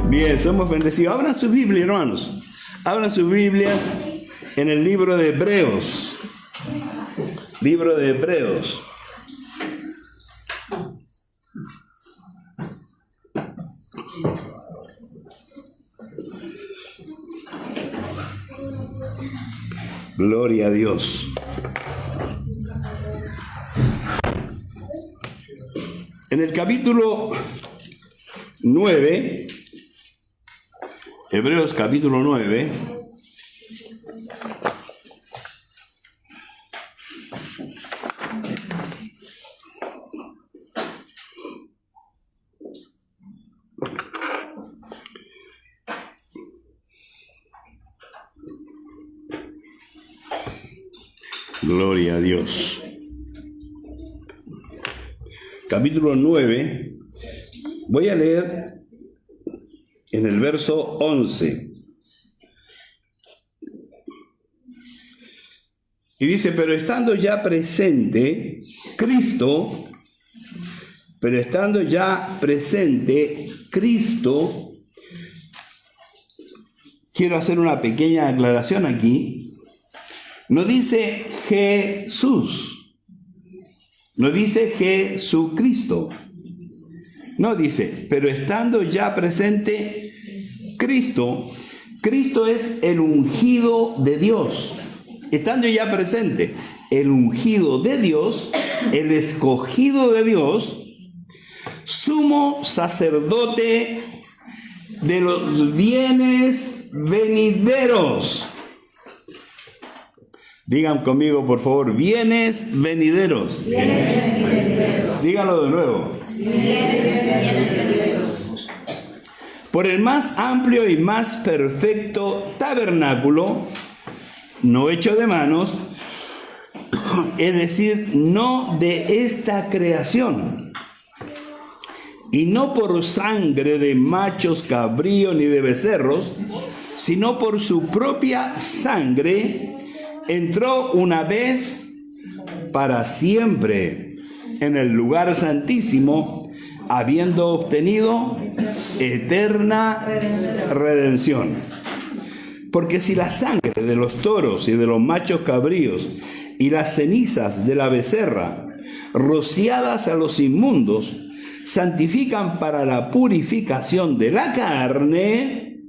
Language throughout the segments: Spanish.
Bien, somos bendecidos. Abran su Biblia, hermanos. Abran sus Biblias en el libro de Hebreos. Libro de Hebreos. Gloria a Dios. En el capítulo 9, Hebreos capítulo 9, gloria a Dios. Capítulo 9, voy a leer en el verso 11. Y dice, pero estando ya presente Cristo, quiero hacer una pequeña aclaración aquí. No dice Jesús, no dice Jesucristo, no dice, pero estando ya presente Cristo. Cristo es el ungido de Dios. Estando ya presente el ungido de Dios, el escogido de Dios, sumo sacerdote de los bienes venideros. Digan conmigo, por favor, bienes venideros. Bienes venideros. Díganlo de nuevo. Bienes venideros. Por el más amplio y más perfecto tabernáculo, no hecho de manos, es decir, no de esta creación, y no por sangre de machos cabríos ni de becerros, sino por su propia sangre, entró una vez para siempre en el lugar santísimo, habiendo obtenido eterna redención. Porque si la sangre de los toros y de los machos cabríos y las cenizas de la becerra, rociadas a los inmundos, santifican para la purificación de la carne,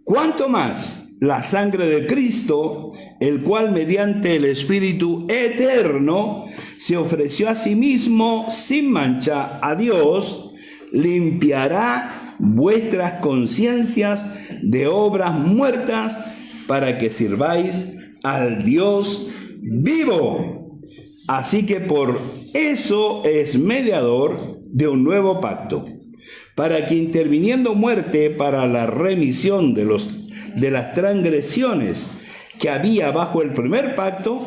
¿cuánto más la sangre de Cristo, el cual mediante el Espíritu eterno se ofreció a sí mismo sin mancha a Dios, limpiará vuestras conciencias de obras muertas para que sirváis al Dios vivo? Así que por eso es mediador de un nuevo pacto, para que interviniendo muerte para la remisión de las transgresiones que había bajo el primer pacto,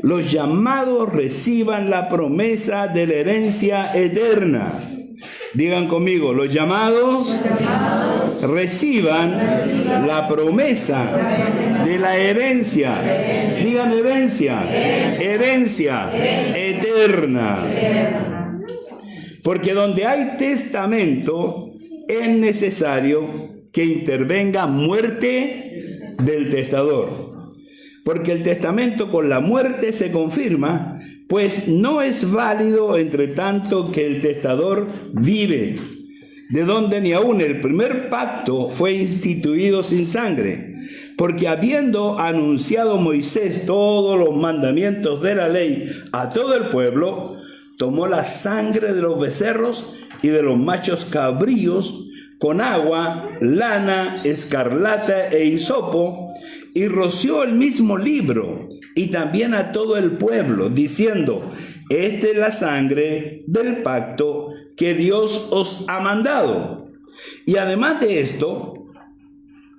los llamados reciban la promesa de la herencia eterna. Digan conmigo, los llamados reciban la promesa de la herencia. Digan herencia eterna. Porque donde hay testamento es necesario que intervenga muerte del testador. Porque el testamento con la muerte se confirma, pues no es válido entre tanto que el testador vive, de donde ni aun el primer pacto fue instituido sin sangre, porque habiendo anunciado Moisés todos los mandamientos de la ley a todo el pueblo, tomó la sangre de los becerros y de los machos cabríos con agua, lana, escarlata e hisopo, y roció el mismo libro y también a todo el pueblo, diciendo, esta es la sangre del pacto que Dios os ha mandado. Y además de esto,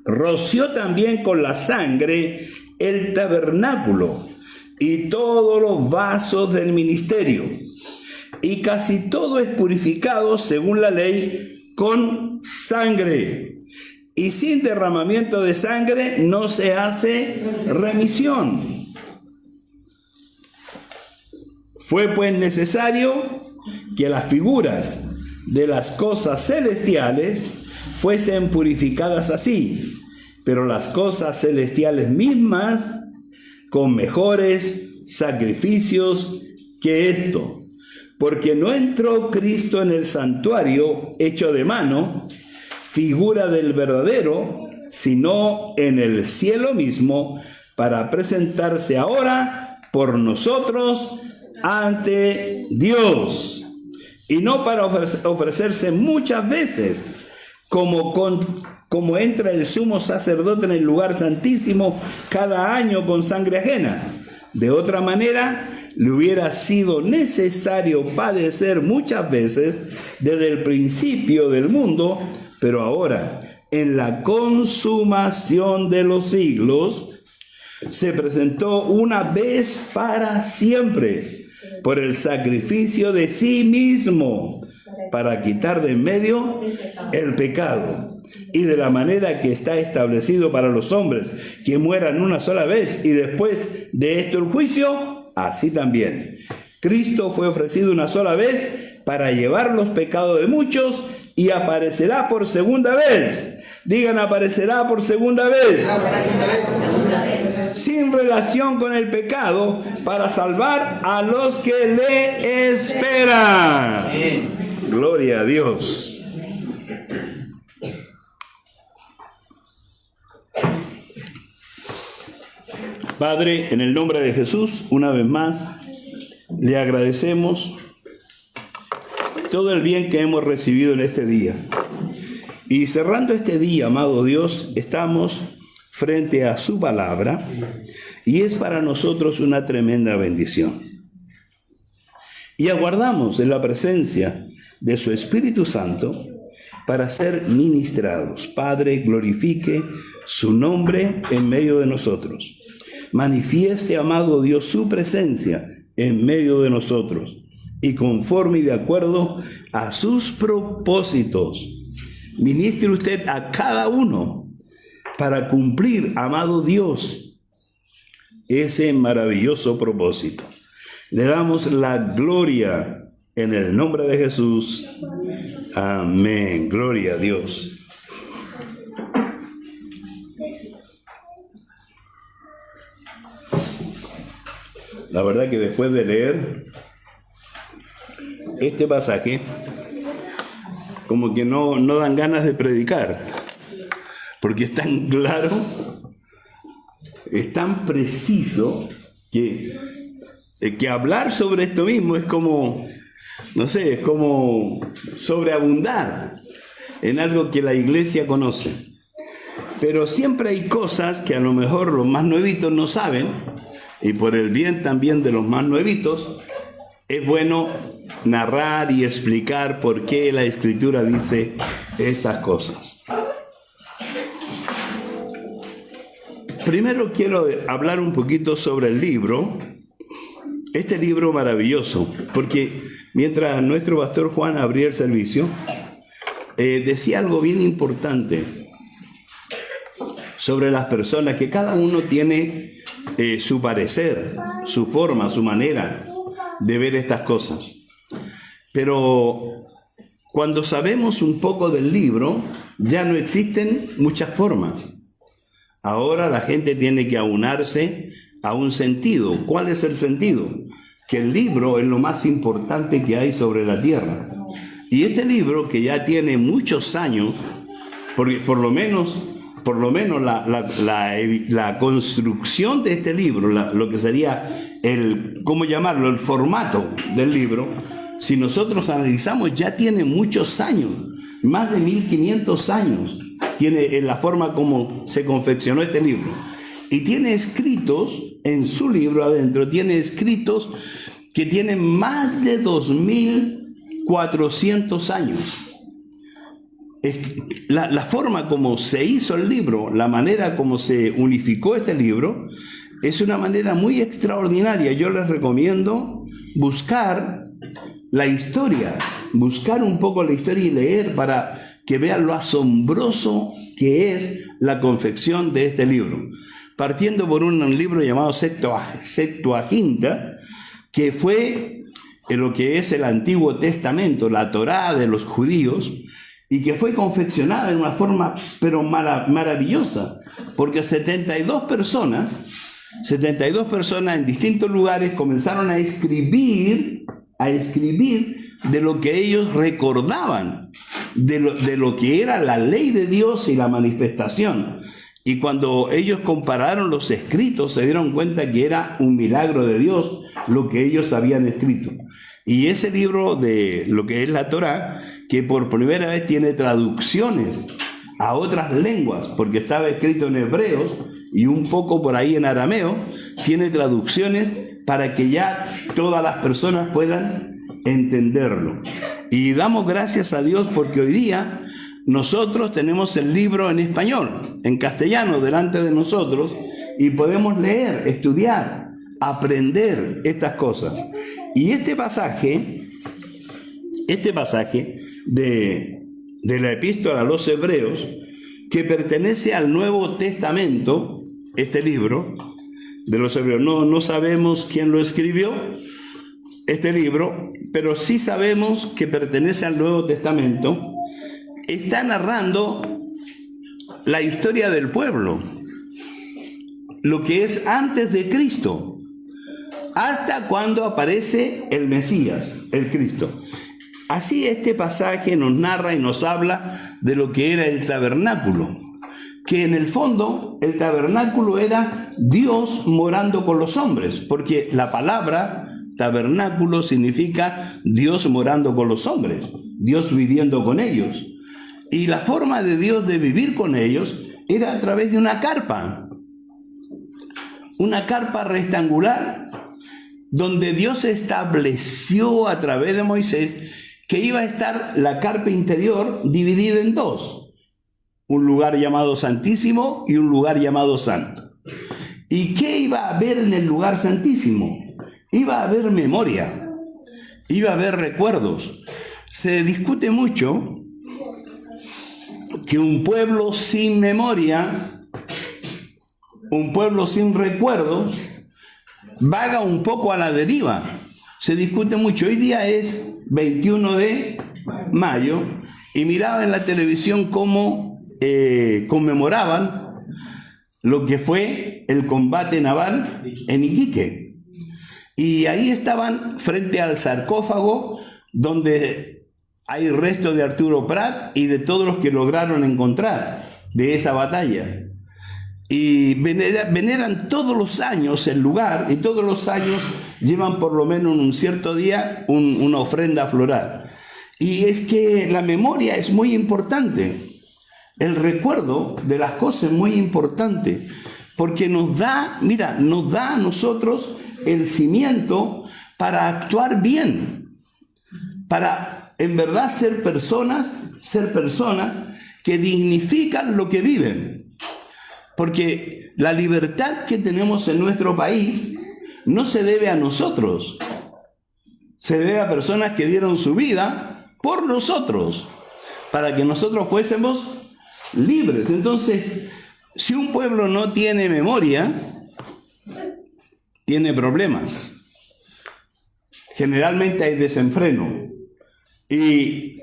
roció también con la sangre el tabernáculo y todos los vasos del ministerio. Y casi todo es purificado según la ley con sangre. Y sin derramamiento de sangre no se hace remisión. Fue pues necesario que las figuras de las cosas celestiales fuesen purificadas así, pero las cosas celestiales mismas con mejores sacrificios que esto. Porque no entró Cristo en el santuario hecho de mano, figura del verdadero, sino en el cielo mismo, para presentarse ahora por nosotros ante Dios. Y no para ofrecerse muchas veces, como entra el sumo sacerdote en el lugar santísimo cada año con sangre ajena. De otra manera, le hubiera sido necesario padecer muchas veces desde el principio del mundo, pero ahora, en la consumación de los siglos, se presentó una vez para siempre por el sacrificio de sí mismo para quitar de en medio el pecado, y de la manera que está establecido para los hombres que mueran una sola vez y después de esto el juicio, así también Cristo fue ofrecido una sola vez para llevar los pecados de muchos y aparecerá por segunda vez. Digan, aparecerá por segunda vez. Sin relación con el pecado, para salvar a los que le esperan. Gloria a Dios. Padre, en el nombre de Jesús, una vez más, le agradecemos todo el bien que hemos recibido en este día. Y cerrando este día, amado Dios, estamos frente a su palabra y es para nosotros una tremenda bendición. Y aguardamos en la presencia de su Espíritu Santo para ser ministrados. Padre, glorifique su nombre en medio de nosotros. Manifieste, amado Dios, su presencia en medio de nosotros y conforme y de acuerdo a sus propósitos. Ministre usted a cada uno para cumplir, amado Dios, ese maravilloso propósito. Le damos la gloria en el nombre de Jesús. Amén. Gloria a Dios. La verdad que después de leer este pasaje, como que no dan ganas de predicar, porque es tan claro, es tan preciso, que hablar sobre esto mismo es como, no sé, es como sobreabundar en algo que la iglesia conoce. Pero siempre hay cosas que a lo mejor los más nuevitos no saben, y por el bien también de los más nuevitos, es bueno narrar y explicar por qué la Escritura dice estas cosas. Primero quiero hablar un poquito sobre el libro, este libro maravilloso, porque mientras nuestro pastor Juan abría el servicio, decía algo bien importante sobre las personas, que cada uno tiene su parecer, su forma, su manera de ver estas cosas. Pero cuando sabemos un poco del libro, ya no existen muchas formas. Ahora la gente tiene que aunarse a un sentido. ¿Cuál es el sentido? Que el libro es lo más importante que hay sobre la tierra. Y este libro, que ya tiene muchos años, porque por lo menos la construcción de este libro, lo que sería ¿cómo llamarlo? El formato del libro, si nosotros analizamos, ya tiene muchos años, más de 1500 años, tiene la forma como se confeccionó este libro. Y tiene escritos, en su libro adentro, tiene escritos que tienen más de 2400 años. La forma como se hizo el libro, la manera como se unificó este libro, es una manera muy extraordinaria. Yo les recomiendo buscar la historia, buscar un poco la historia y leer para que vean lo asombroso que es la confección de este libro. Partiendo por un libro llamado Septuaginta, que fue en lo que es el Antiguo Testamento, la Torá de los judíos, y que fue confeccionada de una forma pero maravillosa, porque 72 personas en distintos lugares comenzaron a escribir de lo que ellos recordaban, de lo que era la ley de Dios y la manifestación. Y cuando ellos compararon los escritos, se dieron cuenta que era un milagro de Dios lo que ellos habían escrito. Y ese libro de lo que es la Torá, que por primera vez tiene traducciones a otras lenguas, porque estaba escrito en hebreos y un poco por ahí en arameo, tiene traducciones para que ya todas las personas puedan entenderlo. Y damos gracias a Dios porque hoy día nosotros tenemos el libro en español, en castellano, delante de nosotros, y podemos leer, estudiar, aprender estas cosas. Y este pasaje de la epístola a los Hebreos, que pertenece al Nuevo Testamento, este libro de los Hebreos, no sabemos quién lo escribió, este libro, pero sí sabemos que pertenece al Nuevo Testamento. Está narrando la historia del pueblo, lo que es antes de Cristo, hasta cuando aparece el Mesías, el Cristo. Así este pasaje nos narra y nos habla de lo que era el tabernáculo, que en el fondo el tabernáculo era Dios morando con los hombres, porque la palabra tabernáculo significa Dios morando con los hombres, Dios viviendo con ellos. Y la forma de Dios de vivir con ellos era a través de una carpa rectangular, donde Dios estableció a través de Moisés que iba a estar la carpa interior dividida en dos, un lugar llamado Santísimo y un lugar llamado Santo. ¿Y qué iba a haber en el lugar santísimo? Iba a haber memoria, iba a haber recuerdos. Se discute mucho que un pueblo sin memoria, un pueblo sin recuerdos, vaga un poco a la deriva. Se discute mucho. Hoy día es 21 de mayo y miraba en la televisión cómo conmemoraban lo que fue el combate naval en Iquique. Y ahí estaban frente al sarcófago donde hay restos de Arturo Prat y de todos los que lograron encontrar de esa batalla. Y veneran todos los años el lugar, y todos los años llevan por lo menos en un cierto día una ofrenda floral. Y es que la memoria es muy importante. El recuerdo de las cosas es muy importante, porque nos da a nosotros el cimiento para actuar bien, para en verdad ser personas que dignifican lo que viven. Porque la libertad que tenemos en nuestro país no se debe a nosotros, se debe a personas que dieron su vida por nosotros, para que nosotros fuésemos libres. Entonces, si un pueblo no tiene memoria, tiene problemas. Generalmente hay desenfreno. Y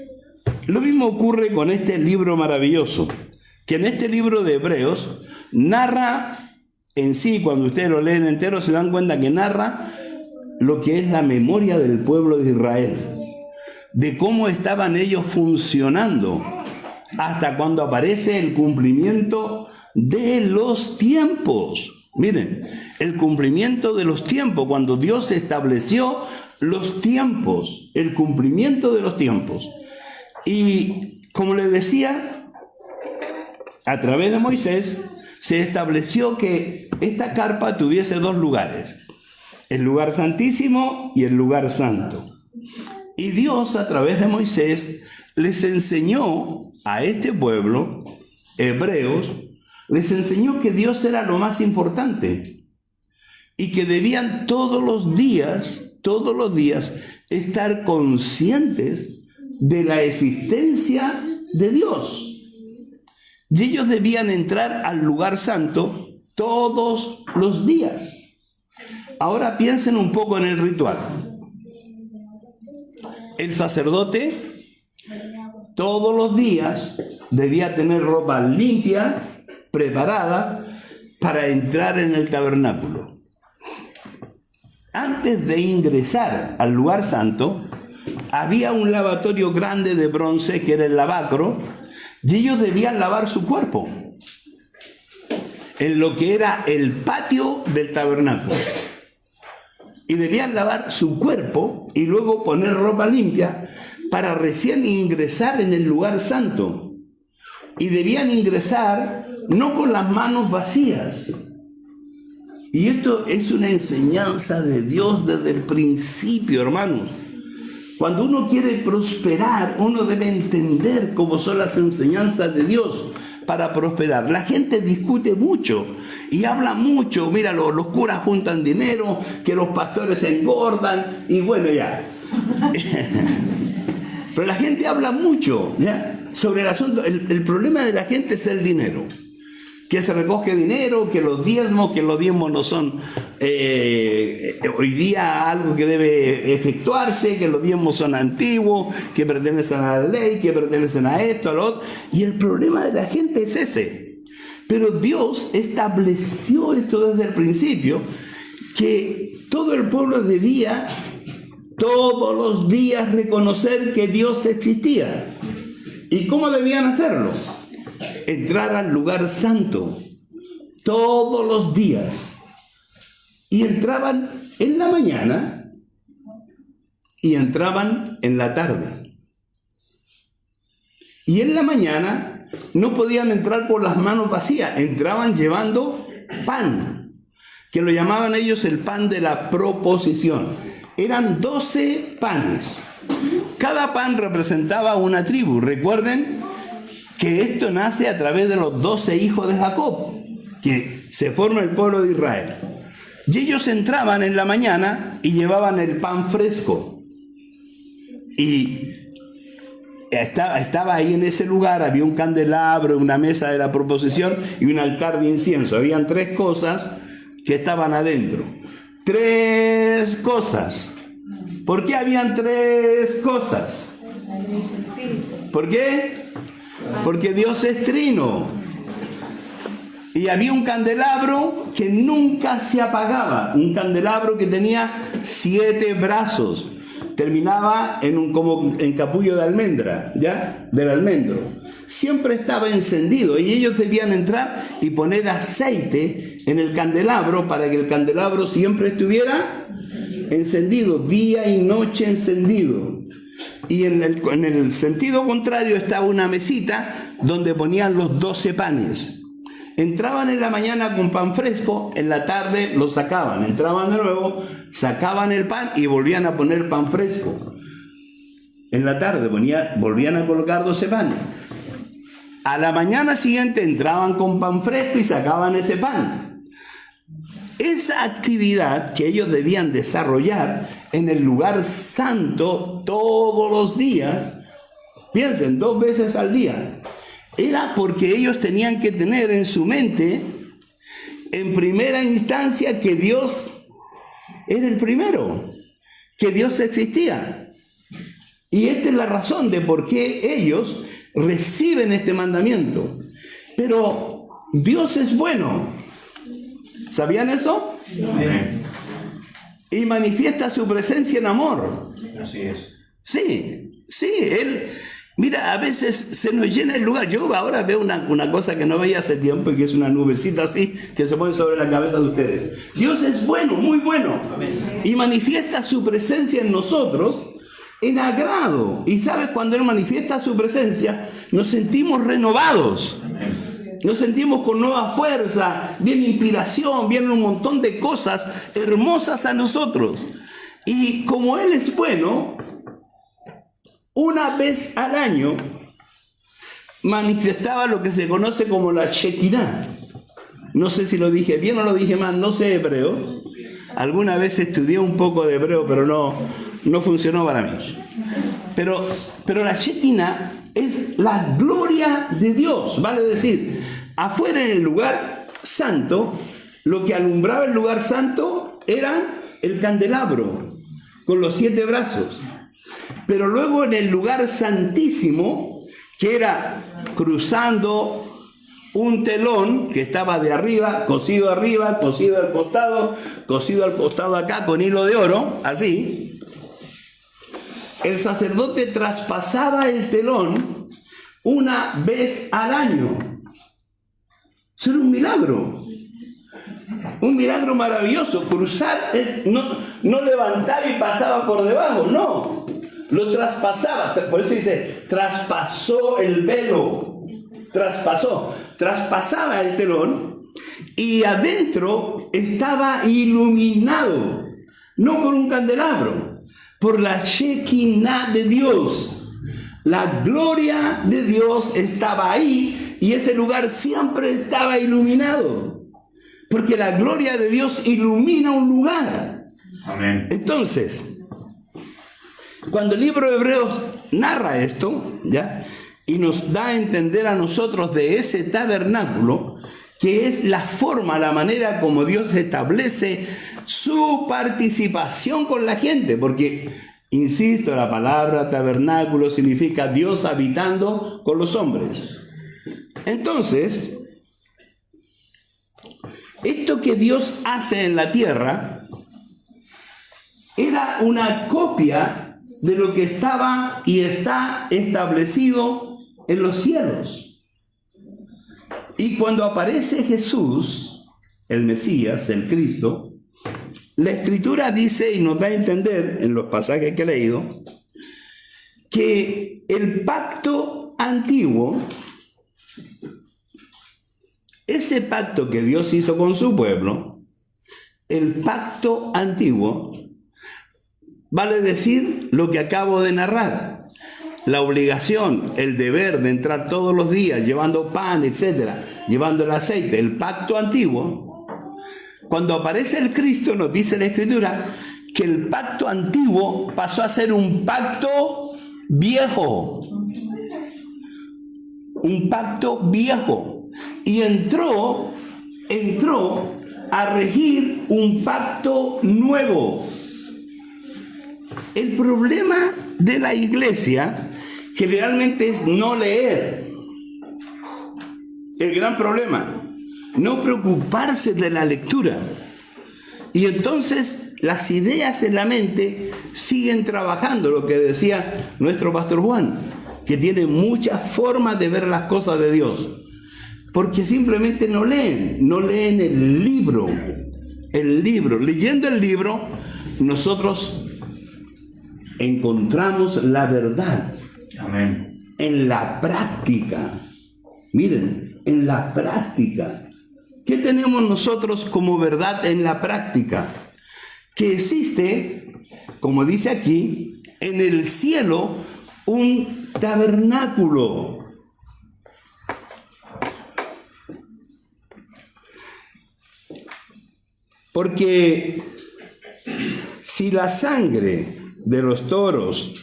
lo mismo ocurre con este libro maravilloso, que en este libro de Hebreos narra en sí, cuando ustedes lo leen entero, se dan cuenta que narra lo que es la memoria del pueblo de Israel, de cómo estaban ellos funcionando, hasta cuando aparece el cumplimiento de los tiempos. Miren, el cumplimiento de los tiempos, cuando Dios estableció los tiempos, el cumplimiento de los tiempos. Y como les decía, a través de Moisés se estableció que esta carpa tuviese dos lugares, el lugar santísimo y el lugar santo. Y Dios, a través de Moisés, les enseñó a este pueblo, hebreos, les enseñó que Dios era lo más importante y que debían todos los días, estar conscientes de la existencia de Dios. Y ellos debían entrar al lugar santo todos los días. Ahora piensen un poco en el ritual. El sacerdote todos los días debía tener ropa limpia, preparada para entrar en el tabernáculo. Antes de ingresar al lugar santo, había un lavatorio grande de bronce que era el lavacro, y ellos debían lavar su cuerpo en lo que era el patio del tabernáculo. Y debían lavar su cuerpo y luego poner ropa limpia para recién ingresar en el lugar santo. Y debían ingresar no con las manos vacías. Y esto es una enseñanza de Dios desde el principio, hermanos. Cuando uno quiere prosperar, uno debe entender cómo son las enseñanzas de Dios para prosperar. La gente discute mucho y habla mucho. Mira, los curas juntan dinero, que los pastores engordan y bueno, ya. Pero la gente habla mucho, ¿ya?, sobre el asunto. El problema de la gente es el dinero. Que se recoge dinero, que los diezmos no son hoy día algo que debe efectuarse, que los diezmos son antiguos, que pertenecen a la ley, que pertenecen a esto, a lo otro. Y el problema de la gente es ese. Pero Dios estableció esto desde el principio, que todo el pueblo debía todos los días reconocer que Dios existía. ¿Y cómo debían hacerlo? Entrar al lugar santo todos los días. Y entraban en la mañana y entraban en la tarde. Y en la mañana no podían entrar con las manos vacías, entraban llevando pan, que lo llamaban ellos el pan de la proposición. Eran 12 panes. Cada pan representaba una tribu. Recuerden que esto nace a través de los 12 hijos de Jacob, que se forma el pueblo de Israel. Y ellos entraban en la mañana y llevaban el pan fresco. Y estaba ahí en ese lugar, había un candelabro, una mesa de la proposición y un altar de incienso. Habían 3 cosas que estaban adentro. 3 cosas. ¿Por qué habían 3 cosas? ¿Por qué? Porque Dios es trino. Y había un candelabro que nunca se apagaba. Un candelabro que tenía 7 brazos. Terminaba como en capullo de almendra, ¿ya? Del almendro. Siempre estaba encendido y ellos debían entrar y poner aceite en el candelabro para que el candelabro siempre estuviera encendido, día y noche encendido. Y en el sentido contrario estaba una mesita donde ponían los 12 panes. Entraban en la mañana con pan fresco, en la tarde lo sacaban, entraban de nuevo, sacaban el pan y volvían a poner pan fresco. En la tarde volvían a colocar 12 panes. A la mañana siguiente entraban con pan fresco y sacaban ese pan. Esa actividad que ellos debían desarrollar en el lugar santo todos los días, piensen, 2 veces al día, era porque ellos tenían que tener en su mente, en primera instancia, que Dios era el primero, que Dios existía. Y esta es la razón de por qué ellos reciben este mandamiento. Pero Dios es bueno. ¿Sabían eso? Sí. Y manifiesta su presencia en amor. Así es. Sí, Él... Mira, a veces se nos llena el lugar. Yo ahora veo una cosa que no veía hace tiempo y que es una nubecita así que se pone sobre la cabeza de ustedes. Dios es bueno, muy bueno. Y manifiesta su presencia en nosotros en agrado. Y sabes, cuando Él manifiesta su presencia, nos sentimos renovados. Nos sentimos con nueva fuerza, viene inspiración, vienen un montón de cosas hermosas a nosotros. Y como Él es bueno, una vez al año manifestaba lo que se conoce como la Shekinah. No sé si lo dije bien o lo dije mal, no sé hebreo. Alguna vez estudié un poco de hebreo, pero no funcionó para mí. Pero la Shekinah es la gloria de Dios, vale decir, afuera en el lugar santo, lo que alumbraba el lugar santo era el candelabro con los 7 brazos. Pero luego en el lugar santísimo, que era cruzando un telón que estaba de arriba, cosido al costado acá con hilo de oro, así. El sacerdote traspasaba el telón una vez al año. Eso era un milagro maravilloso. Cruzar, no levantaba y pasaba por debajo, no. Lo traspasaba, por eso dice, traspasó el velo, traspasaba el telón y adentro estaba iluminado, no por un candelabro, por la Shekinah de Dios. La gloria de Dios estaba ahí y ese lugar siempre estaba iluminado, porque la gloria de Dios ilumina un lugar. Amén. Entonces, cuando el libro de Hebreos narra esto, ¿ya? Y nos da a entender a nosotros de ese tabernáculo, que es la forma, la manera como Dios establece su participación con la gente, porque, insisto, la palabra tabernáculo significa Dios habitando con los hombres. Entonces, esto que Dios hace en la tierra era una copia de lo que estaba y está establecido en los cielos. Y cuando aparece Jesús, el Mesías, el Cristo, la Escritura dice y nos da a entender en los pasajes que he leído que el pacto antiguo, ese pacto que Dios hizo con su pueblo, el pacto antiguo, vale decir lo que acabo de narrar. La obligación, el deber de entrar todos los días llevando pan, etcétera, llevando el aceite, el pacto antiguo. Cuando aparece el Cristo, nos dice la Escritura que el pacto antiguo pasó a ser un pacto viejo. Un pacto viejo. Y entró a regir un pacto nuevo. El problema de la iglesia generalmente es no leer. El gran problema, no preocuparse de la lectura. Y entonces las ideas en la mente siguen trabajando, lo que decía nuestro pastor Juan, que tiene muchas formas de ver las cosas de Dios. Porque simplemente no leen el libro. Leyendo el libro, nosotros encontramos la verdad. Amén. En la práctica. Miren, en la práctica. ¿Qué tenemos nosotros como verdad en la práctica? Que existe, como dice aquí, en el cielo un tabernáculo. Porque si la sangre de los toros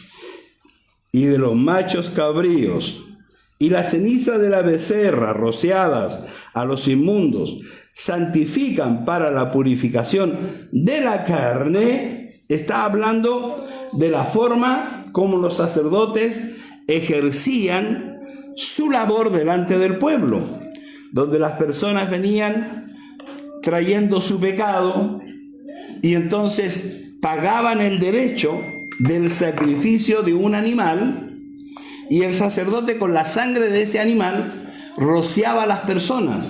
y de los machos cabríos y la ceniza de la becerra rociadas a los inmundos santifican para la purificación de la carne, está hablando de la forma como los sacerdotes ejercían su labor delante del pueblo, donde las personas venían trayendo su pecado y entonces pagaban el derecho del sacrificio de un animal y el sacerdote con la sangre de ese animal rociaba a las personas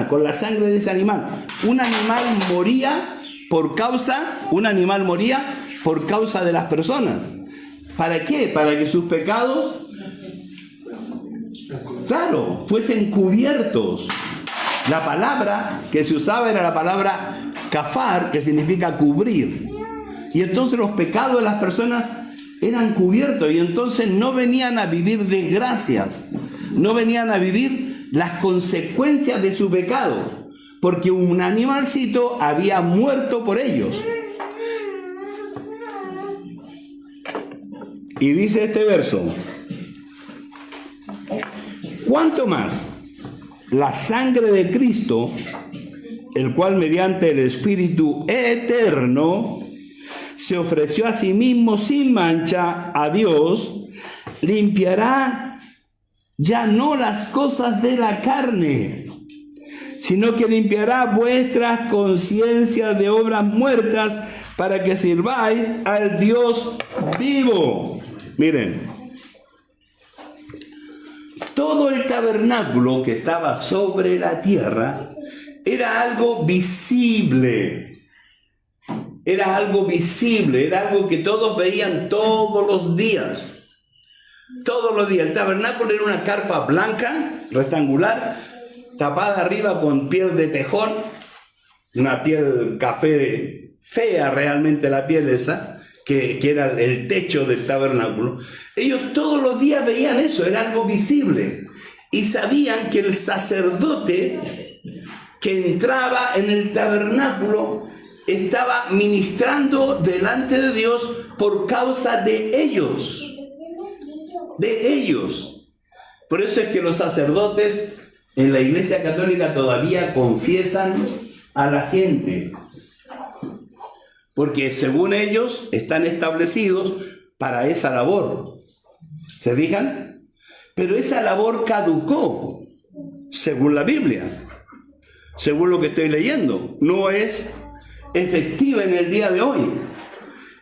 con la sangre de ese animal. Un animal moría por causa de las personas. ¿Para qué? Para que sus pecados, claro, fuesen cubiertos. La palabra que se usaba era la palabra kafar, que significa cubrir. Y entonces los pecados de las personas eran cubiertos y entonces no venían a vivir desgracias, no venían a vivir las consecuencias de su pecado, porque un animalcito había muerto por ellos. Y dice este verso: ¿cuánto más la sangre de Cristo, el cual mediante el Espíritu eterno se ofreció a sí mismo sin mancha a Dios, limpiará ya no las cosas de la carne, sino que limpiará vuestras conciencias de obras muertas para que sirváis al Dios vivo. Miren, todo el tabernáculo que estaba sobre la tierra era algo visible. Era algo visible, era algo que todos veían todos los días. Todos los días. El tabernáculo era una carpa blanca, rectangular, tapada arriba con piel de tejón, una piel café fea realmente la piel esa, que era el techo del tabernáculo. Ellos todos los días veían eso, era algo visible. Y sabían que el sacerdote que entraba en el tabernáculo estaba ministrando delante de Dios por causa de ellos. De ellos. Por eso es que los sacerdotes en la Iglesia Católica todavía confiesan a la gente. Porque según ellos están establecidos para esa labor. ¿Se fijan? Pero esa labor caducó, según la Biblia. Según lo que estoy leyendo. No es efectiva en el día de hoy.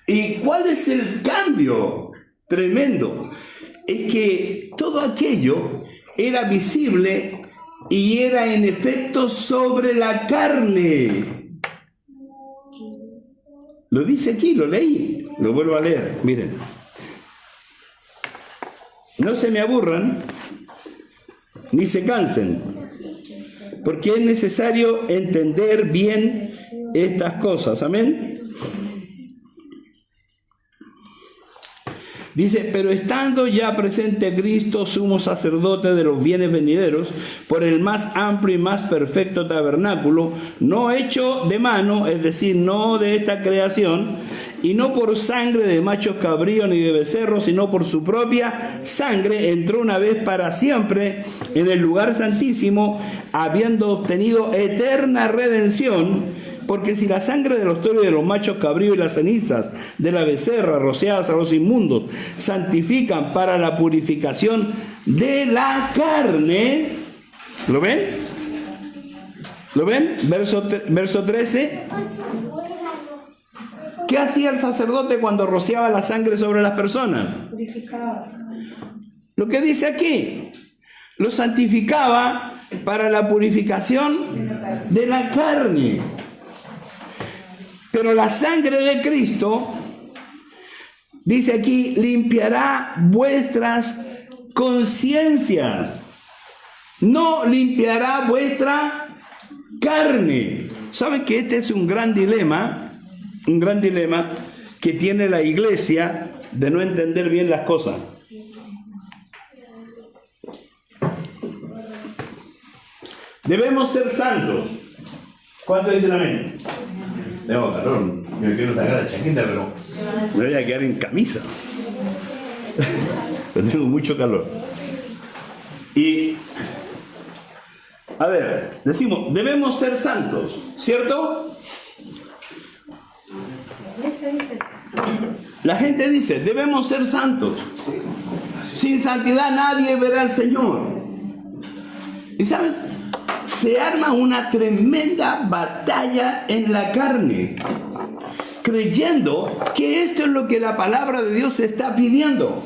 ¿Y cuál es el cambio tremendo? Es que todo aquello era visible y era en efecto sobre la carne. Lo dice aquí, lo leí, lo vuelvo a leer, miren. No se me aburran, ni se cansen, porque es necesario entender bien estas cosas, amén. Dice, pero estando ya presente Cristo, sumo sacerdote de los bienes venideros, por el más amplio y más perfecto tabernáculo, no hecho de mano, es decir, no de esta creación, y no por sangre de machos cabríos ni de becerros, sino por su propia sangre, entró una vez para siempre en el lugar santísimo, habiendo obtenido eterna redención. Porque si la sangre de los toros y de los machos cabríos y las cenizas de la becerra rociadas a los inmundos santifican para la purificación de la carne, ¿lo ven? ¿Lo ven? Verso 13. ¿Qué hacía el sacerdote cuando rociaba la sangre sobre las personas? Purificaba. Lo que dice aquí, lo santificaba para la purificación de la carne. Pero la sangre de Cristo, dice aquí, limpiará vuestras conciencias. No limpiará vuestra carne. ¿Saben que este es un gran dilema que tiene la iglesia de no entender bien las cosas? Debemos ser santos. ¿Cuánto dicen amén? Tengo calor, me quiero sacar la chaqueta, pero me voy a quedar en camisa. Pero tengo mucho calor. Y, a ver, decimos, debemos ser santos, ¿cierto? La gente dice, debemos ser santos. Sin santidad nadie verá al Señor. ¿Y saben? Se arma una tremenda batalla en la carne, creyendo que esto es lo que la palabra de Dios está pidiendo.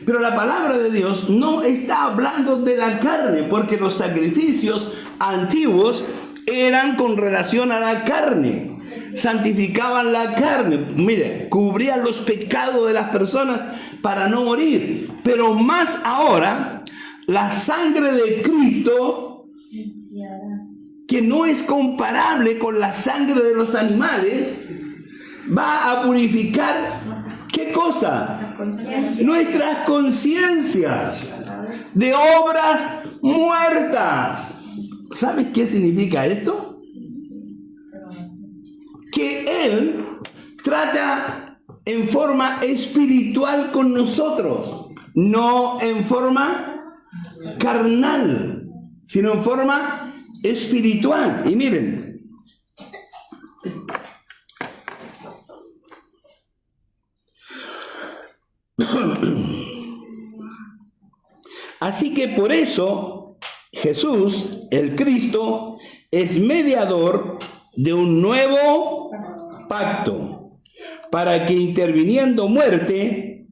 Pero la palabra de Dios no está hablando de la carne, porque los sacrificios antiguos eran con relación a la carne. Santificaban la carne, mire, cubrían los pecados de las personas para no morir. Pero más ahora, la sangre de Cristo, que no es comparable con la sangre de los animales, va a purificar, ¿qué cosa? Nuestras conciencias de obras muertas. ¿Sabes qué significa esto? Que Él trata en forma espiritual con nosotros, no en forma carnal, sino en forma espiritual. Y miren, Así que por eso Jesús, el Cristo, es mediador de un nuevo pacto, para que interviniendo muerte,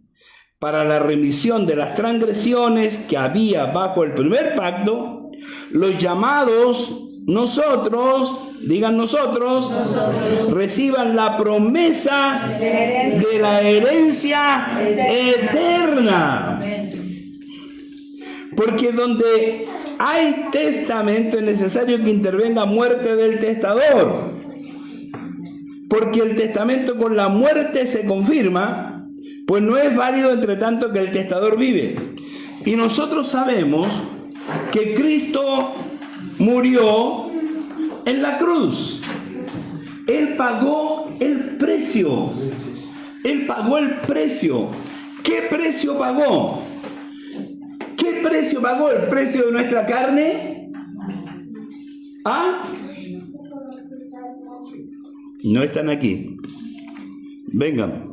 para la remisión de las transgresiones que había bajo el primer pacto, los llamados, nosotros, digan nosotros, reciban la promesa de la herencia eterna. Porque donde hay testamento es necesario que intervenga muerte del testador. Porque el testamento con la muerte se confirma, pues no es válido entre tanto que el testador vive. Y nosotros sabemos que Cristo murió en la cruz. Él pagó el precio. Él pagó el precio. ¿Qué precio pagó? ¿Qué precio pagó? ¿El precio de nuestra carne? ¿Ah? No están aquí. Vengan.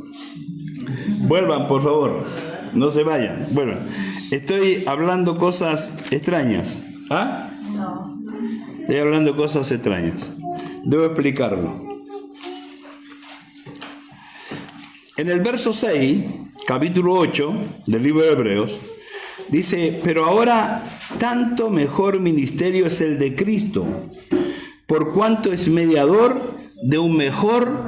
Vuelvan, por favor. No se vayan. Vuelvan. Estoy hablando cosas extrañas. ¿Ah? No. Estoy hablando cosas extrañas. Debo explicarlo. En el verso 6, capítulo 8 del libro de Hebreos, dice: pero ahora tanto mejor ministerio es el de Cristo, por cuanto es mediador de un mejor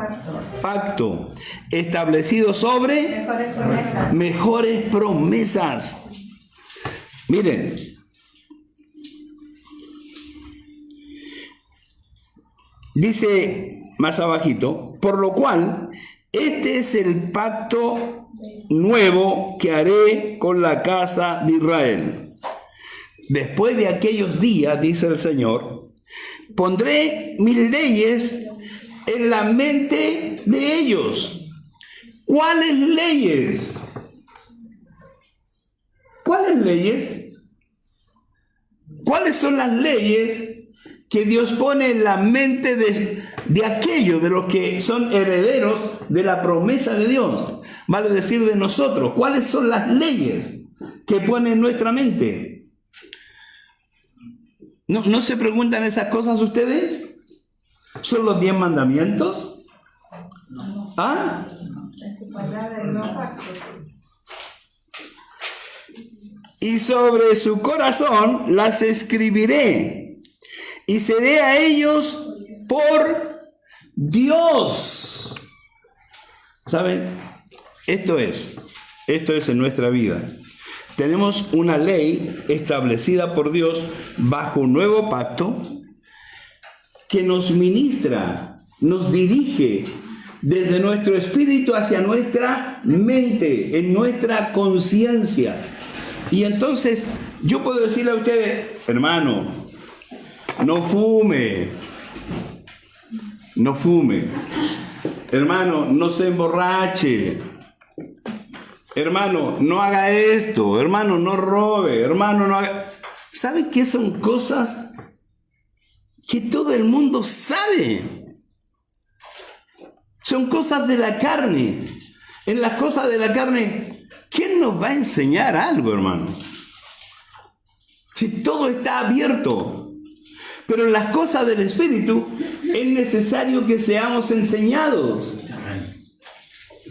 pacto, establecido sobre mejores promesas. Miren, dice más abajito: por lo cual, este es el pacto nuevo que haré con la casa de Israel. Después de aquellos días, dice el Señor, pondré mis leyes en la mente de ellos. ¿Cuáles leyes? ¿Cuáles leyes? ¿Cuáles son las leyes que Dios pone en la mente de aquellos, de los que son herederos de la promesa de Dios? Vale decir, de nosotros. ¿Cuáles son las leyes que pone en nuestra mente? ¿No se preguntan esas cosas ustedes? ¿Son los 10 mandamientos? ¿Ah? Y sobre su corazón las escribiré, y seré a ellos por Dios. ¿Saben? Esto es en nuestra vida. Tenemos una ley establecida por Dios bajo un nuevo pacto que nos ministra, nos dirige desde nuestro espíritu hacia nuestra mente, en nuestra conciencia. Y entonces yo puedo decirle a ustedes: hermano, no fume, no fume. Hermano, no se emborrache. Hermano, no haga esto. Hermano, no robe. Hermano, no haga... ¿Sabe qué son cosas que todo el mundo sabe? Son cosas de la carne. En las cosas de la carne, ¿quién nos va a enseñar algo, hermano? Si todo está abierto. Pero en las cosas del Espíritu es necesario que seamos enseñados.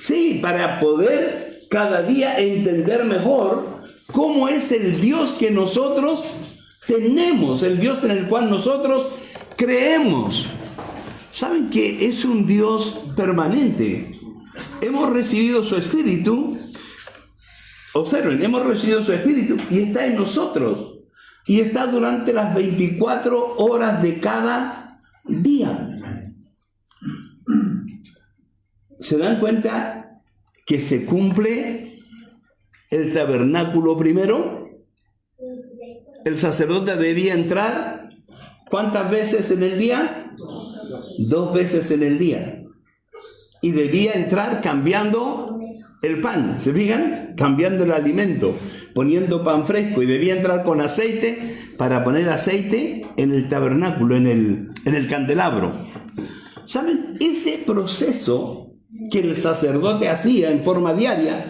Sí, para poder cada día entender mejor cómo es el Dios que nosotros tenemos, el Dios en el cual nosotros creemos. ¿Saben que es un Dios permanente? Hemos recibido su Espíritu. Observen, hemos recibido su Espíritu y está en nosotros. Y está durante las 24 horas de cada día. ¿Se dan cuenta que se cumple el tabernáculo primero? El sacerdote debía entrar ¿cuántas veces en el día? 2 veces en el día. Y debía entrar cambiando el pan, ¿se fijan? Cambiando el alimento, poniendo pan fresco, y debía entrar con aceite para poner aceite en el tabernáculo, en el candelabro. ¿Saben? Ese proceso que el sacerdote hacía en forma diaria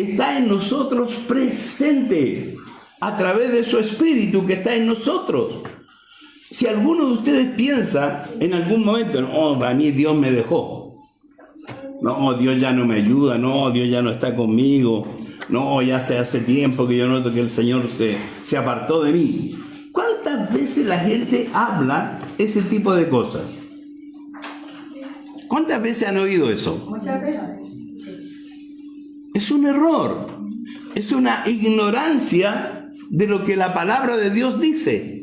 está en nosotros presente a través de su Espíritu que está en nosotros. Si alguno de ustedes piensa en algún momento, no, a mí Dios me dejó, no, Dios ya no me ayuda, no, Dios ya no está conmigo, no, ya hace tiempo que yo noto que el Señor se apartó de mí. ¿Cuántas veces la gente habla ese tipo de cosas? ¿Cuántas veces han oído eso? Muchas veces. Es un error, es una ignorancia de lo que la palabra de Dios dice.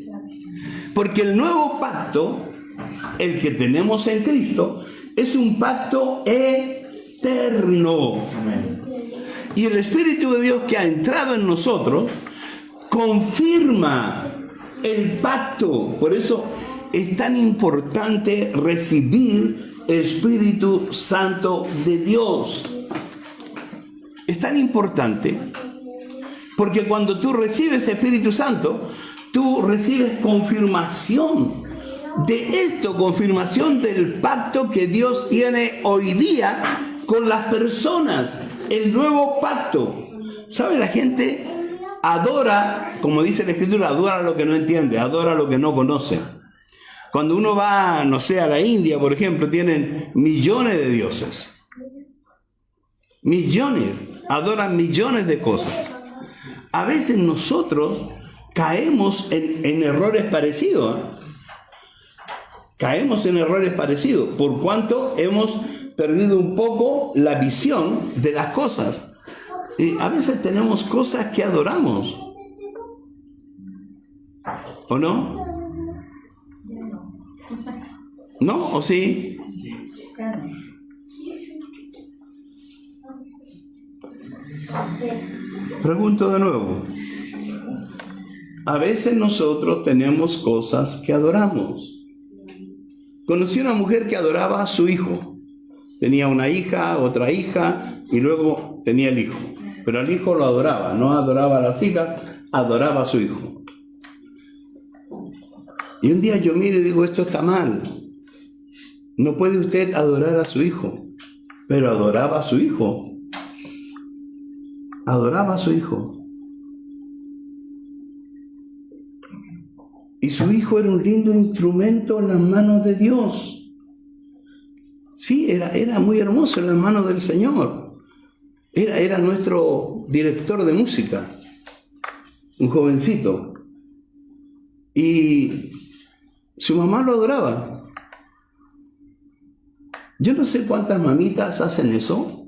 Porque el nuevo pacto, el que tenemos en Cristo, es un pacto eterno. Y el Espíritu de Dios que ha entrado en nosotros confirma el pacto. Por eso es tan importante recibir el Espíritu Santo de Dios. Es tan importante porque cuando tú recibes Espíritu Santo, tú recibes confirmación de esto, confirmación del pacto que Dios tiene hoy día con las personas, el nuevo pacto. ¿Sabe? La gente adora, como dice la Escritura, adora lo que no entiende, adora lo que no conoce. Cuando uno va, no sé, a la India, por ejemplo, tienen millones de dioses. Millones, adoran millones de cosas. A veces nosotros caemos en errores parecidos. Caemos en errores parecidos, por cuanto hemos perdido un poco la visión de las cosas. A veces tenemos cosas que adoramos. ¿O no? ¿No? ¿O sí? Pregunto de nuevo. A veces nosotros tenemos cosas que adoramos. Conocí una mujer que adoraba a su hijo. Tenía una hija, otra hija, y luego tenía el hijo. Pero al hijo lo adoraba, no adoraba a las hijas, adoraba a su hijo. Y un día yo miro y digo, esto está mal. No puede usted adorar a su hijo. Pero adoraba a su hijo. Adoraba a su hijo. Y su hijo era un lindo instrumento en las manos de Dios. Sí, era muy hermoso en las manos del Señor. Era nuestro director de música, un jovencito. Y su mamá lo adoraba. Yo no sé cuántas mamitas hacen eso.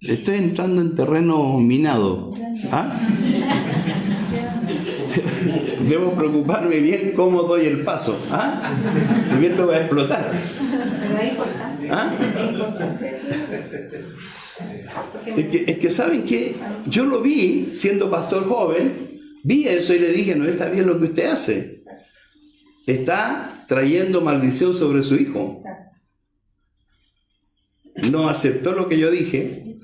Estoy entrando en terreno minado. ¿Ah? Debo preocuparme bien cómo doy el paso. ¿Ah? Porque esto va a explotar. ¿Ah? Es que saben que yo lo vi siendo pastor joven, vi eso y le dije, no está bien lo que usted hace. Está trayendo maldición sobre su hijo. No aceptó lo que yo dije.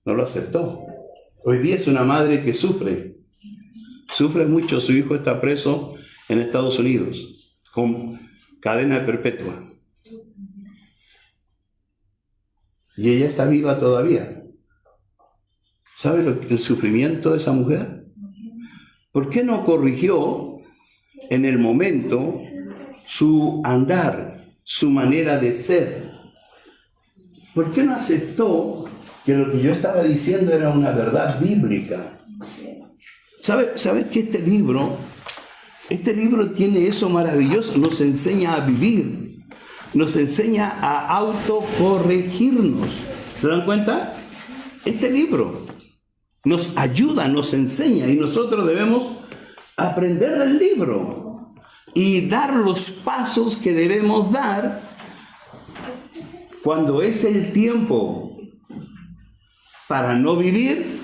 No lo aceptó. Hoy día es una madre que sufre. Sufre mucho. Su hijo está preso en Estados Unidos con cadena perpetua. Y ella está viva todavía. ¿Sabe el sufrimiento de esa mujer? ¿Por qué no corrigió en el momento su andar, su manera de ser? ¿Por qué no aceptó que lo que yo estaba diciendo era una verdad bíblica? ¿Sabe que este libro tiene eso maravilloso? Nos enseña a vivir, nos enseña a autocorregirnos. ¿Se dan cuenta? Este libro nos ayuda, nos enseña, y nosotros debemos aprender del libro y dar los pasos que debemos dar cuando es el tiempo para no vivir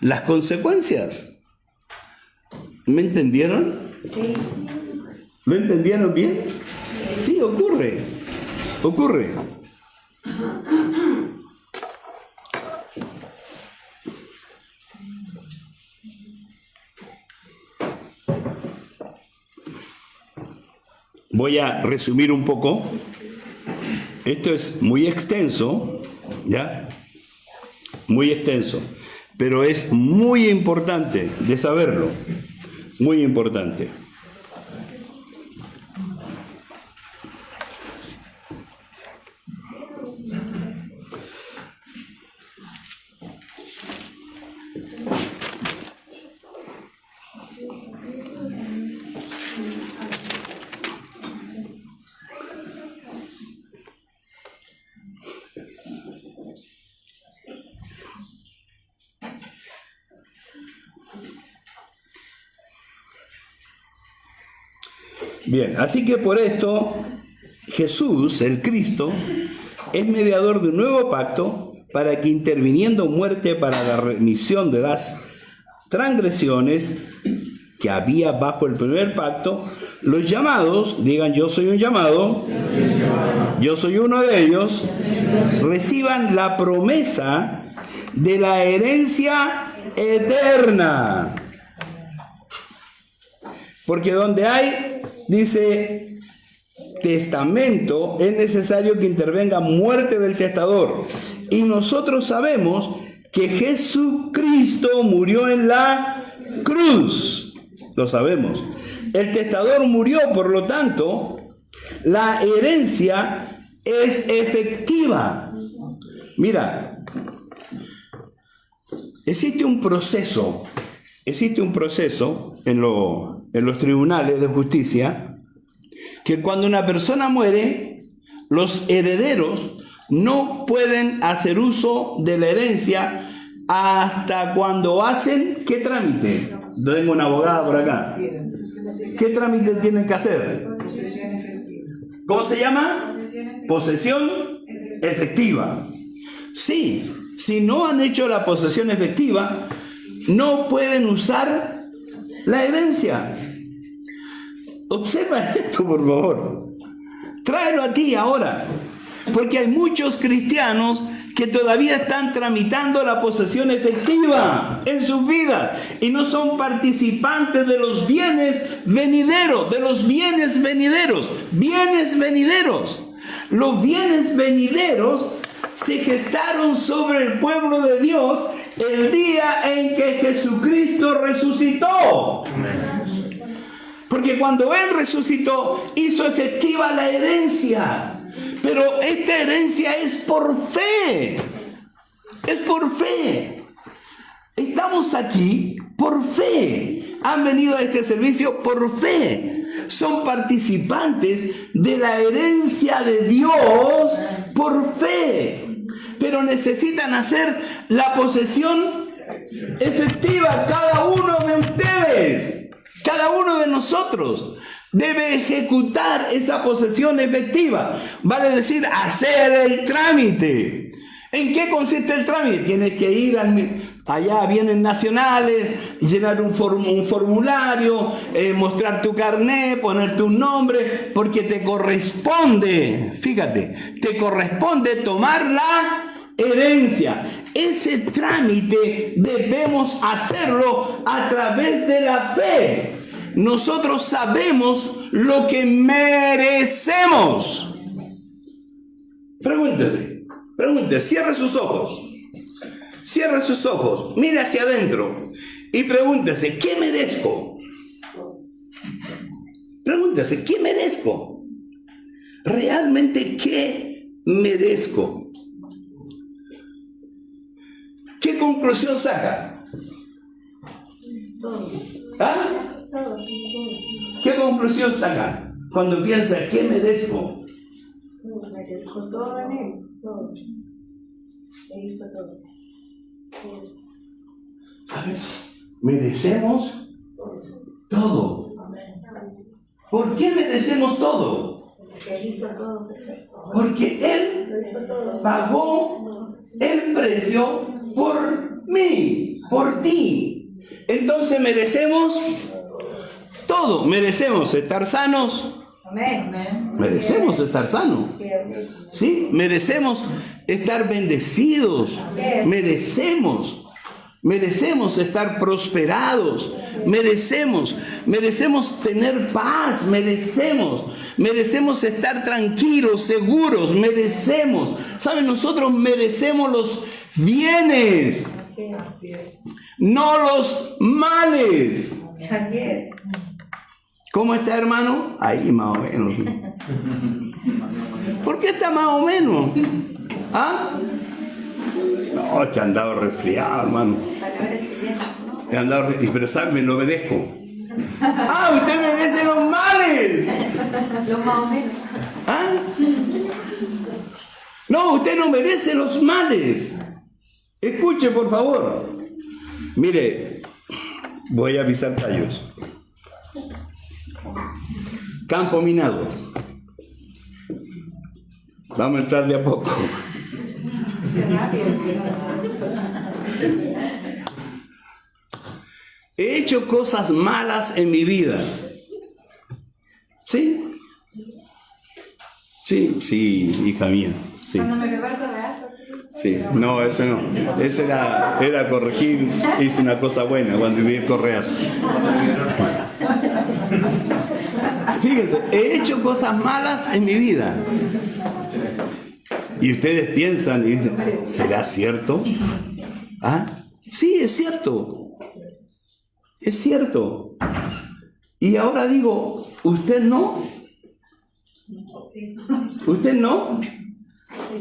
las consecuencias. ¿Me entendieron? Sí. ¿Lo entendieron bien? Sí, ocurre. Voy a resumir un poco. Esto es muy extenso, ¿Ya? Muy extenso, pero es muy importante de saberlo, muy importante. Bien, así que por esto Jesús, el Cristo, es mediador de un nuevo pacto para que interviniendo muerte para la remisión de las transgresiones que había bajo el primer pacto, los llamados, digan yo soy un llamado, yo soy uno de ellos, reciban la promesa de la herencia eterna. Porque donde hay, dice, testamento, es necesario que intervenga muerte del testador. Y nosotros sabemos que Jesucristo murió en la cruz. Lo sabemos. El testador murió, por lo tanto, la herencia es efectiva. Mira, existe un proceso en los tribunales de justicia, que cuando una persona muere, los herederos no pueden hacer uso de la herencia hasta cuando hacen, ¿qué trámite? Tengo una abogada por acá. ¿Qué trámite tienen que hacer? ¿Cómo se llama? Posesión efectiva. Sí, si no han hecho la posesión efectiva, no pueden usar la herencia. Observa esto, por favor. Tráelo a ti ahora. Porque hay muchos cristianos que todavía están tramitando la posesión efectiva en sus vidas y no son participantes de los bienes venideros, Los bienes venideros se gestaron sobre el pueblo de Dios el día en que Jesucristo resucitó. Porque cuando Él resucitó, hizo efectiva la herencia. Pero esta herencia es por fe. Es por fe. Estamos aquí por fe. Han venido a este servicio por fe. Son participantes de la herencia de Dios por fe. Pero necesitan hacer la posesión efectiva. Cada uno de ustedes, cada uno de nosotros debe ejecutar esa posesión efectiva. Vale decir, hacer el trámite. ¿En qué consiste el trámite? Tienes que ir allá, bienes nacionales, llenar un formulario, mostrar tu carné, poner tu nombre, porque te corresponde, fíjate, te corresponde tomar la herencia. Ese trámite debemos hacerlo a través de la fe. Nosotros sabemos lo que merecemos. Pregúntese, cierre sus ojos, mire hacia adentro y pregúntese, ¿qué merezco? Pregúntese, ¿qué merezco? ¿Realmente qué merezco? ¿Qué conclusión saca? ¿Ah? ¿Qué conclusión saca cuando piensa, ¿qué merezco? Merezco todo en Él, todo. Él hizo todo. ¿Sabes? Merecemos todo. ¿Por qué merecemos todo? Él hizo todo perfecto. Porque Él pagó el precio por mí, por ti. Entonces merecemos todo. Merecemos estar sanos. Amén. Merecemos estar sanos. Sí, merecemos estar bendecidos. Merecemos estar prosperados. Merecemos tener paz. merecemos estar tranquilos, seguros, merecemos. ¿Saben? Nosotros merecemos los bienes, Así es. no los males. Así es. ¿Cómo está, hermano? Ahí más o menos. ¿Por qué está más o menos? ¿Ah? No, es que he andado resfriado, hermano. He andado, pero ¿sabe? Me lo obedezco. ¡Ah, usted merece los males! Los más o menos. ¿Ah? No, usted no merece los males. Escuche, por favor. Mire, voy a avisar tallos. Campo minado. Vamos a entrar de a poco. He hecho cosas malas en mi vida. ¿Sí? Sí, hija mía. Sí. Cuando me pegó el codazo, Sí, no, ese no. Ese era corregir, hice una cosa buena cuando vi el correazo. Fíjense, he hecho cosas malas en mi vida. Y ustedes piensan y dicen, ¿será cierto? ¿Ah? Sí, es cierto. Es cierto. Y ahora digo, ¿usted no? Sí. ¿Usted no?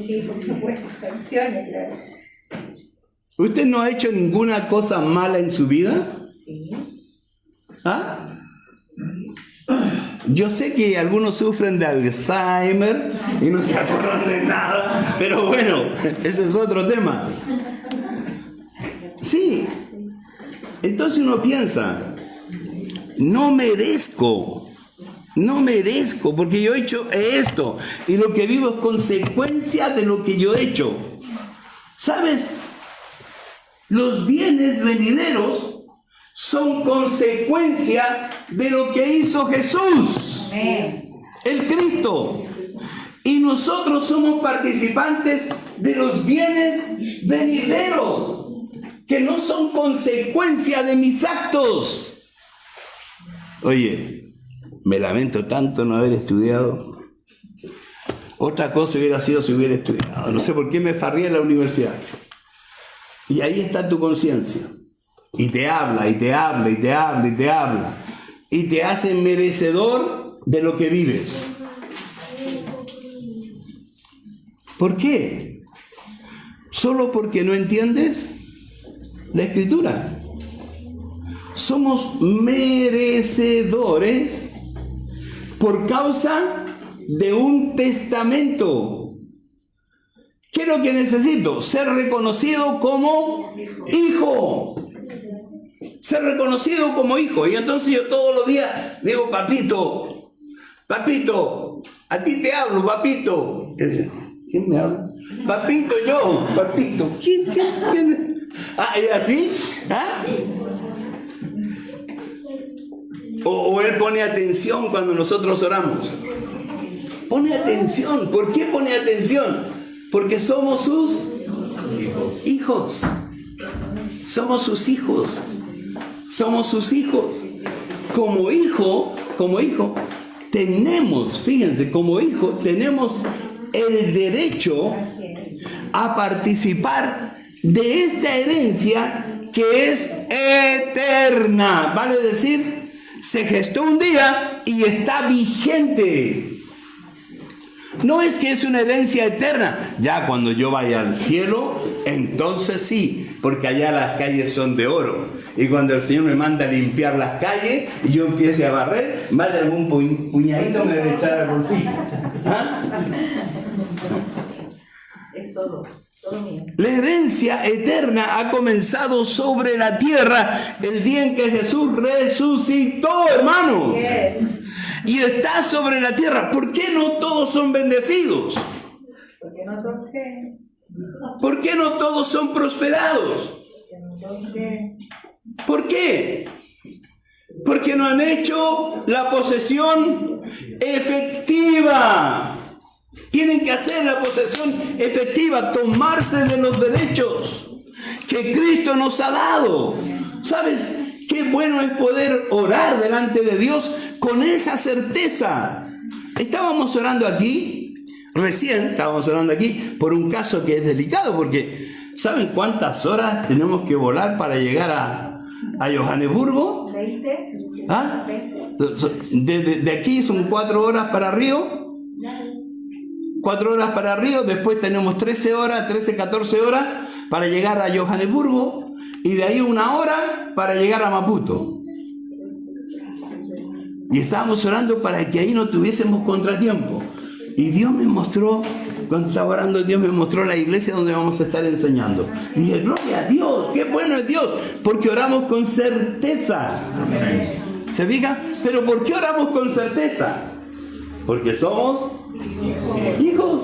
Sí, por supuesto. Canciones, claro. ¿Usted no ha hecho ninguna cosa mala en su vida? Sí. ¿Ah? Yo sé que algunos sufren de Alzheimer y no se acuerdan de nada, pero bueno, ese es otro tema. Sí. Entonces uno piensa, no merezco, porque yo he hecho esto y lo que vivo es consecuencia de lo que yo he hecho. ¿Sabes? Los bienes venideros son consecuencia de lo que hizo Jesús, el Cristo. Y nosotros somos participantes de los bienes venideros, que no son consecuencia de mis actos. Oye, me lamento tanto no haber estudiado. Otra cosa hubiera sido si hubiera estudiado. No sé por qué me farrié en la universidad. Y ahí está tu conciencia. Y te habla, y te habla, y te habla, y te habla. Y te hace merecedor de lo que vives. ¿Por qué? ¿Solo porque no entiendes la Escritura? Somos merecedores por causa de un testamento. ¿Qué es lo que necesito? Ser reconocido como hijo. Ser reconocido como hijo. Y entonces yo todos los días digo, papito, a ti te hablo, papito. ¿Quién me habla? Papito, yo, papito. ¿Quién? Ah, ¿y así? ¿Ah? O él pone atención cuando nosotros oramos. Pone atención. ¿Por qué pone atención? Porque somos sus hijos. Somos sus hijos. Somos sus hijos. Como hijo, tenemos, fíjense, como hijo, tenemos el derecho a participar de esta herencia que es eterna. Vale decir, se gestó un día y está vigente. No es que es una herencia eterna. Ya cuando yo vaya al cielo, entonces sí, porque allá las calles son de oro. Y cuando el Señor me manda a limpiar las calles y yo empiece a barrer, más de algún puñadito me debe echar al bolsillo. ¿Ah? Es todo mío. La herencia eterna ha comenzado sobre la tierra el día en que Jesús resucitó, hermano. Yes. Y está sobre la tierra. ¿Por qué no todos son bendecidos? Porque no son qué. ¿Por qué no todos son prosperados? Porque no son qué. ¿Por qué? Porque no han hecho la posesión efectiva. Tienen que hacer la posesión efectiva, tomarse de los derechos que Cristo nos ha dado. ¿Sabes qué bueno es poder orar delante de Dios con esa certeza? Estábamos orando aquí, recién estábamos orando aquí, por un caso que es delicado, porque ¿saben cuántas horas tenemos que volar para llegar a Johannesburgo? 20. ¿Ah? 20. De aquí son 4 horas para Río. 4 horas para Río, después tenemos 13 horas, 13, 14 horas para llegar a Johannesburgo y de ahí 1 hora para llegar a Maputo. Y estábamos orando para que ahí no tuviésemos contratiempo. Y Dios me mostró, cuando estaba orando, Dios me mostró la iglesia donde vamos a estar enseñando. Y dije, gloria a Dios, qué bueno es Dios, porque oramos con certeza. ¿Se fija? Pero ¿por qué oramos con certeza? Porque somos hijos.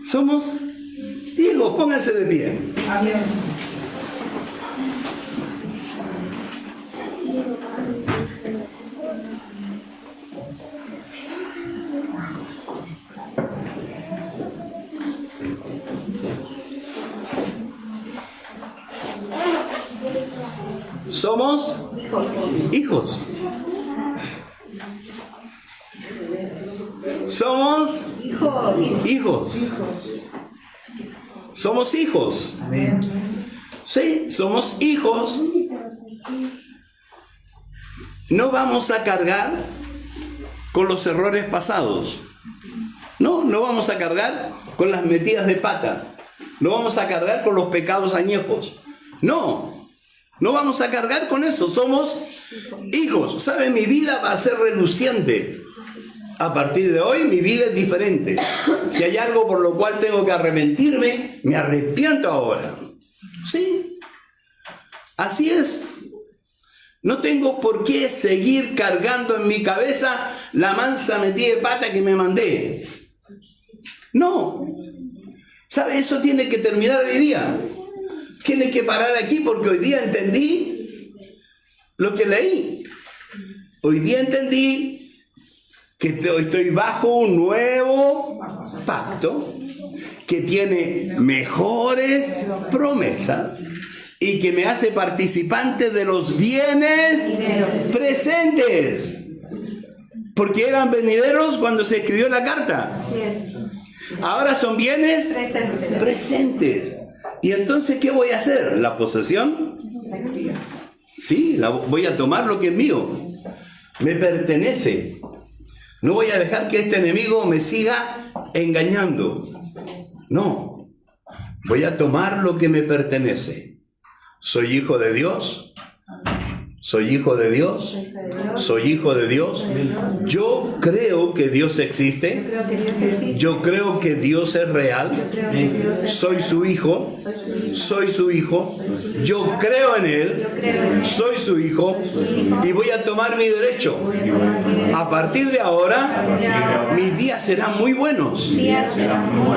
Somos hijos. Pónganse de pie. Amén. Somos hijos. Somos hijos. Somos hijos. Sí, somos hijos. No vamos a cargar con los errores pasados. No vamos a cargar con las metidas de pata. No vamos a cargar con los pecados añejos. No vamos a cargar con eso. Somos hijos. ¿Sabe? Mi vida va a ser reluciente. A partir de hoy mi vida es diferente. Si hay algo por lo cual tengo que arrepentirme, me arrepiento ahora. ¿Sí? Así es. No tengo por qué seguir cargando en mi cabeza la mansa metida de pata que me mandé. No. ¿Sabe? Eso tiene que terminar hoy día. Tiene que parar aquí porque hoy día entendí lo que leí. Hoy día entendí que estoy bajo un nuevo pacto que tiene mejores promesas y que me hace participante de los bienes presentes. Porque eran venideros cuando se escribió la carta. Ahora son bienes presentes. ¿Y entonces qué voy a hacer? ¿La posesión? Sí, voy a tomar lo que es mío. Me pertenece. No voy a dejar que este enemigo me siga engañando. No. Voy a tomar lo que me pertenece. Soy hijo de Dios. Soy hijo de Dios. Soy hijo de Dios. Yo creo que Dios existe. Yo creo que Dios es real. Soy su hijo. Soy su hijo. Yo creo en Él. Soy su hijo. Y voy a tomar mi derecho. A partir de ahora, mis días serán muy buenos.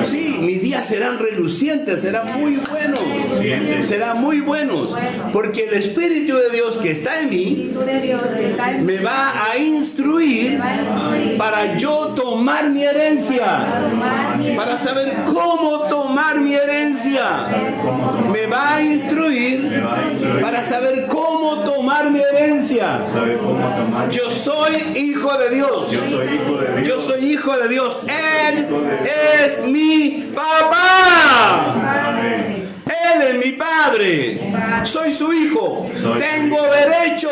Sí, mis días serán relucientes, serán muy buenos. Serán muy buenos. Porque el Espíritu de Dios que está en mí me va a instruir para yo tomar mi herencia, para saber cómo tomar mi herencia. Me va a instruir para saber cómo tomar mi herencia. Yo soy hijo de Dios. Yo soy hijo de Dios. Él es mi papá. Él es mi padre. Soy su hijo. Tengo derecho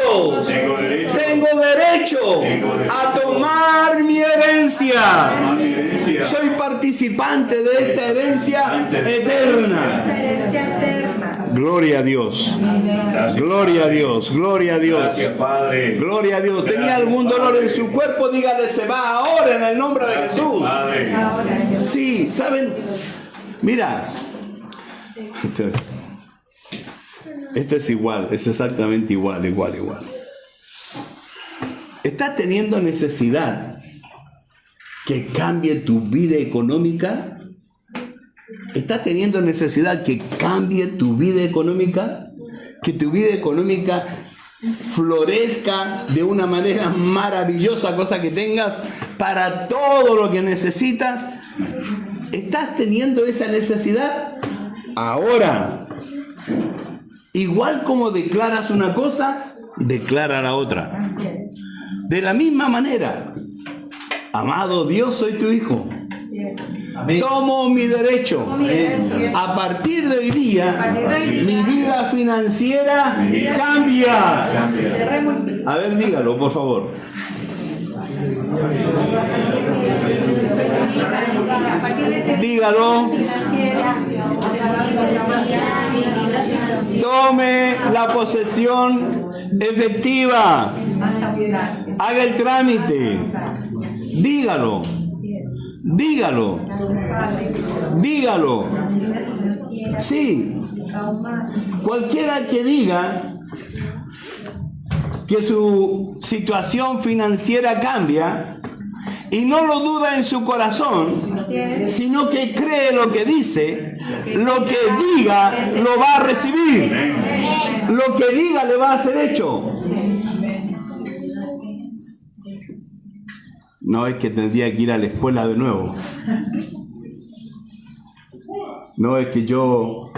a tomar mi herencia. Soy participante de esta herencia eterna. Gloria a Dios. Gloria a Dios. Gloria a Dios. Gloria a Dios. ¿Tenía algún dolor en su cuerpo? Dígale, se va ahora en el nombre de Jesús. Sí, ¿saben? Mira. Esto es igual, es exactamente igual. ¿Estás teniendo necesidad que cambie tu vida económica? ¿Estás teniendo necesidad que cambie tu vida económica? Que tu vida económica florezca de una manera maravillosa, cosa que tengas para todo lo que necesitas. ¿Estás teniendo esa necesidad? Ahora, igual como declaras una cosa, declara la otra. De la misma manera, Amado Dios, soy tu hijo. Amén. Tomo mi derecho. Amén. A partir de hoy día, mi vida financiera cambia. A ver, dígalo, por favor. Dígalo. Tome la posesión efectiva. Haga el trámite. Dígalo. Dígalo. Dígalo. Sí. Cualquiera que diga que su situación financiera cambia y no lo duda en su corazón, sino que cree lo que dice, lo que diga lo va a recibir, lo que diga le va a ser hecho. No es que tendría que ir a la escuela de nuevo. No es que yo,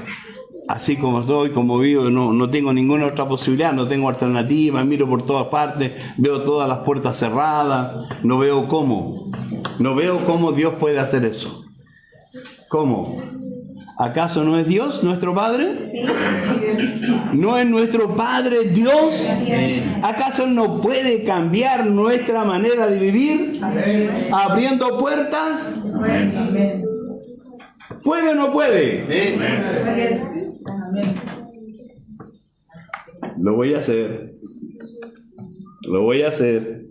así como estoy, como vivo, no tengo ninguna otra posibilidad, no tengo alternativa, miro por todas partes, veo todas las puertas cerradas, no veo cómo Dios puede hacer eso. ¿Cómo? ¿Acaso no es Dios nuestro Padre? Sí. ¿No es nuestro Padre Dios? ¿Acaso Él no puede cambiar nuestra manera de vivir? Abriendo puertas. ¿Puede o no puede? Lo voy a hacer. Lo voy a hacer.